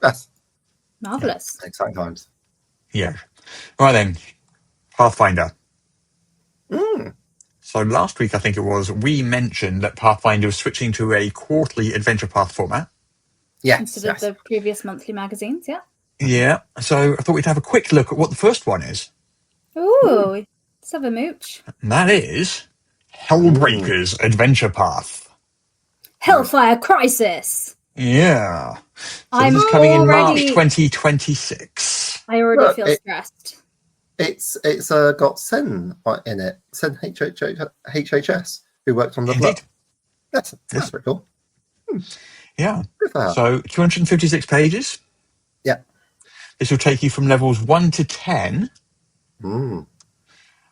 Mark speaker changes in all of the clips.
Speaker 1: Yes.
Speaker 2: Marvellous.
Speaker 1: Yeah. Exciting times.
Speaker 3: Yeah. Right then, Pathfinder.
Speaker 1: Mm.
Speaker 3: So last week, I think it was, we mentioned that Pathfinder was switching to a quarterly adventure path format.
Speaker 1: Yes.
Speaker 2: Instead of the previous monthly magazines, yeah.
Speaker 3: Yeah. So I thought we'd have a quick look at what the first one is.
Speaker 2: Ooh, let's have a mooch.
Speaker 3: And that is Hellbreakers Adventure Path.
Speaker 2: Hellfire Crisis.
Speaker 3: Yeah. So
Speaker 2: I'm
Speaker 3: this is coming in March
Speaker 2: already-
Speaker 3: 2026.
Speaker 2: I already feel stressed.
Speaker 1: It's got Sen in it. Sen HHS, who worked on the
Speaker 3: Indeed.
Speaker 1: book. That's pretty cool.
Speaker 3: Yeah.
Speaker 1: Good for her.
Speaker 3: So 256 pages.
Speaker 1: Yeah.
Speaker 3: This will take you from levels 1 to 10.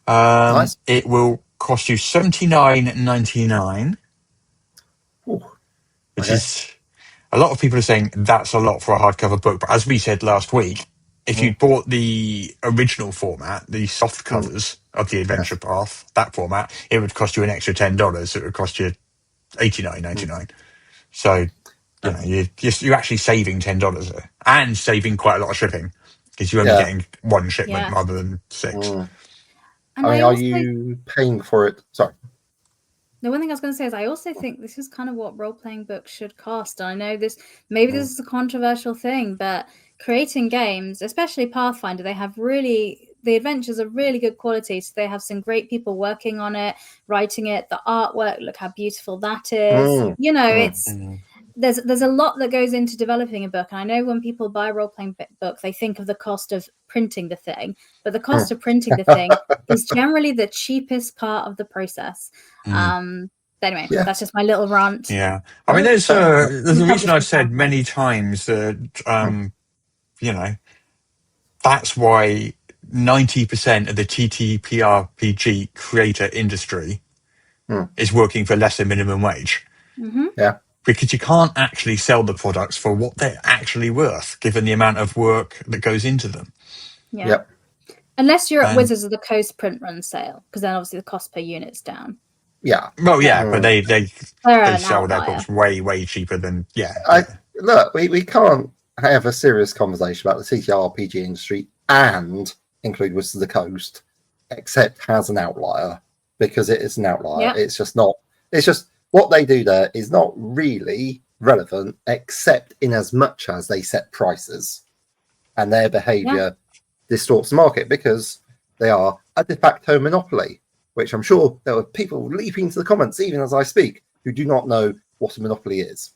Speaker 1: Nice.
Speaker 3: It will cost you $79.99, which is a lot of people are saying that's a lot for a hardcover book. But as we said last week, if you bought the original format, the soft covers of the Adventure Path, that format, it would cost you an extra $10. It would cost you $89.99. So you know you're actually saving $10 there and saving quite a lot of shipping because you're only getting one shipment rather than 6.
Speaker 2: And
Speaker 1: I mean, are you paying for it? Sorry.
Speaker 2: The one thing I was going to say is I also think this is kind of what role-playing books should cost. I know this is a controversial thing, but creating games, especially Pathfinder, the adventures are really good quality. So they have some great people working on it, writing it, the artwork, look how beautiful that is. It's there's a lot that goes into developing a book. And I know when people buy a role-playing book, they think of the cost of printing the thing, but the cost of printing the thing is generally the cheapest part of the process. Anyway, that's just my little rant.
Speaker 3: Yeah. I mean, there's a reason I've said many times that, that's why 90% of the TTRPG creator industry is working for less than minimum wage.
Speaker 1: Yeah.
Speaker 3: Because you can't actually sell the products for what they're actually worth, given the amount of work that goes into them.
Speaker 2: Yeah.
Speaker 1: Yep.
Speaker 2: Unless you're at Wizards of the Coast print run sale, because then obviously the cost per unit's down.
Speaker 1: Yeah.
Speaker 3: Well, yeah, but they sell their books way, way cheaper than,
Speaker 1: Look, we can't have a serious conversation about the TTRPG industry and include Wizards of the Coast, except as an outlier, because it is an outlier.
Speaker 2: Yep.
Speaker 1: It's just what they do there is not really relevant, except in as much as they set prices and their behavior distorts the market because they are a de facto monopoly, which I'm sure there are people leaping to the comments, even as I speak, who do not know what a monopoly is.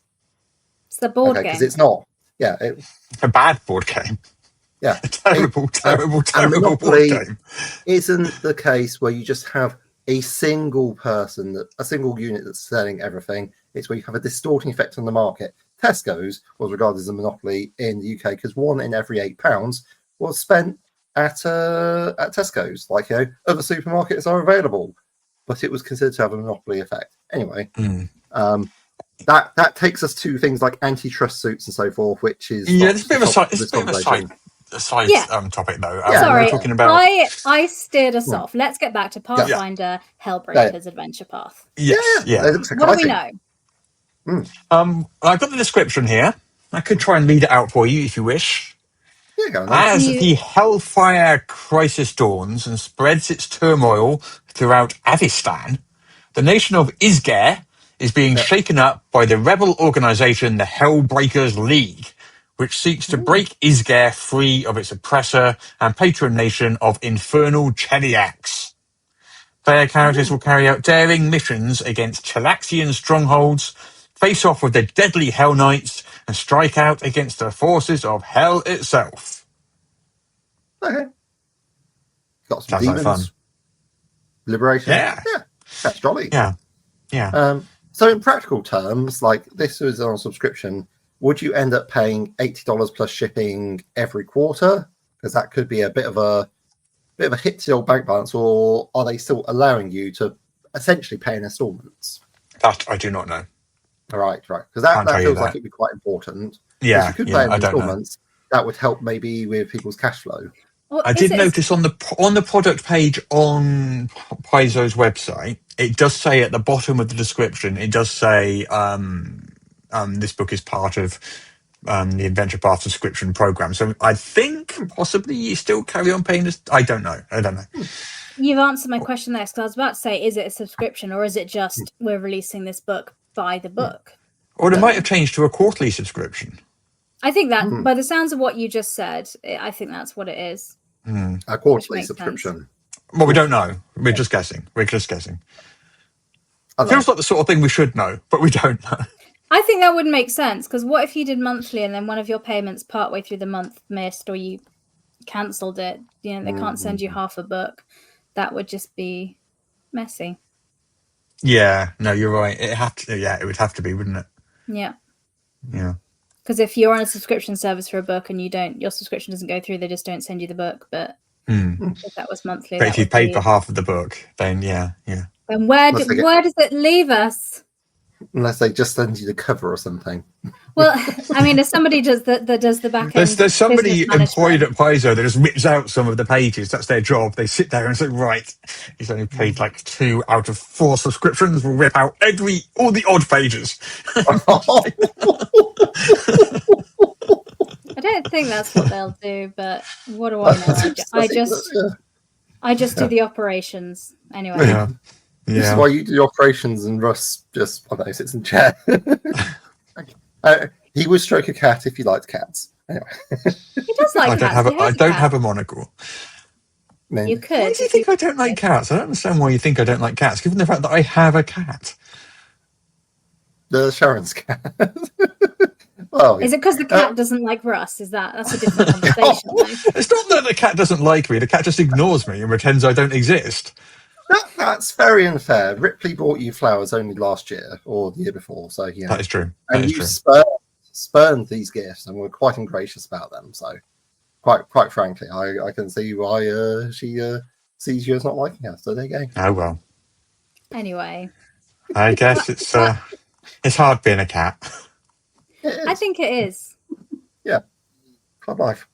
Speaker 2: It's the board game.
Speaker 1: Because it's not. Yeah.
Speaker 3: A bad board game.
Speaker 1: Yeah.
Speaker 3: A terrible
Speaker 1: monopoly
Speaker 3: board game.
Speaker 1: Isn't the case where you just have a single person, a single unit that's selling everything. It's where you have a distorting effect on the market. Tesco's was regarded as a monopoly in the UK because 1 in every £8 was spent at Tesco's. Like, other supermarkets are available, but it was considered to have a monopoly effect. Anyway, that takes us to things like antitrust suits and so forth, which is
Speaker 3: it's a bit of a side topic though.
Speaker 2: Sorry,
Speaker 3: we're talking about...
Speaker 2: I steered us off. Let's get back to Pathfinder Hellbreakers Adventure Path.
Speaker 3: Yes,
Speaker 1: it looks
Speaker 2: what do we know?
Speaker 3: I've got the description here. I could try and read it out for you if you wish.
Speaker 1: Yeah,
Speaker 3: As the Hellfire Crisis dawns and spreads its turmoil throughout Avistan, the nation of Isgare is being shaken up by the rebel organization, the Hellbreakers League, which seeks to break Isgare free of its oppressor and patron nation of infernal Cheliax. Player characters will carry out daring missions against Chelaxian strongholds, face off with the deadly Hell Knights, and strike out against the forces of Hell itself.
Speaker 1: Okay. Got some
Speaker 3: Sounds
Speaker 1: demons.
Speaker 3: like fun.
Speaker 1: Liberation.
Speaker 3: Yeah.
Speaker 1: That's jolly.
Speaker 3: Yeah.
Speaker 1: So in practical terms, like this was on a subscription, would you end up paying $80 plus shipping every quarter? Because that could be a bit of a hit to your bank balance, or are they still allowing you to essentially pay in installments?
Speaker 3: That I do not know.
Speaker 1: Right. Because that feels like it'd be quite important.
Speaker 3: Yeah,
Speaker 1: if you could pay in installments, that would help maybe with people's cash flow.
Speaker 2: Well,
Speaker 3: I did notice on the product page on Paizo's website, it does say at the bottom of the description, it does say this book is part of the Adventure Path subscription program. So I think possibly you still carry on paying this. I don't know.
Speaker 2: You've answered my question there, because I was about to say, is it a subscription or is it just we're releasing this book by the book?
Speaker 3: Or it might have changed to a quarterly subscription.
Speaker 2: I think that, by the sounds of what you just said, I think that's what it is.
Speaker 1: A quarterly subscription.
Speaker 2: Sense.
Speaker 3: Well, we don't know. We're just guessing. It feels like the sort of thing we should know, but we don't know.
Speaker 2: I think that would make sense, because what if you did monthly and then one of your payments partway through the month missed, or you cancelled it? You know, they can't send you half a book. That would just be messy.
Speaker 3: Yeah, no, you're right. It would have to be, wouldn't it?
Speaker 2: Yeah.
Speaker 3: Yeah.
Speaker 2: Because if you're on a subscription service for a book and your subscription doesn't go through, they just don't send you the book. But if that was monthly,
Speaker 3: but if you paid for half of the book, then yeah.
Speaker 2: And where does it leave us?
Speaker 1: Unless they just send you the cover or something.
Speaker 2: Well, I mean, if somebody does the back end,
Speaker 3: there's somebody employed
Speaker 2: management.
Speaker 3: at Paizo that just rips out some of the pages. That's their job. They sit there and say, right, he's only paid like 2 out of 4 subscriptions. We'll rip out all the odd pages.
Speaker 2: I don't think that's what they'll do, but what do I know? I just do the operations anyway.
Speaker 3: Yeah.
Speaker 1: This is why you do the operations and Russ just, I don't know, sits in the chair. He would stroke a cat if he liked cats. Anyway.
Speaker 2: He does like cats.
Speaker 3: I don't have a monocle.
Speaker 2: You could.
Speaker 3: Why do you think I don't like cats? I don't understand why you think I don't like cats, given the fact that I have a cat.
Speaker 1: The Sharon's cat. Well,
Speaker 2: is it because the cat doesn't like Russ? That's a different conversation?
Speaker 3: It's not that the cat doesn't like me. The cat just ignores me and pretends I don't exist.
Speaker 1: That's very unfair. Ripley bought you flowers only last year or the year before, so you know.
Speaker 3: That is true.
Speaker 1: And you spurned these gifts and were quite ungracious about them. So, quite frankly, I can see why she sees you as not liking her. So there you go.
Speaker 3: Oh well.
Speaker 2: Anyway,
Speaker 3: I guess it's hard being a cat.
Speaker 2: I think it is.
Speaker 1: Yeah, club life.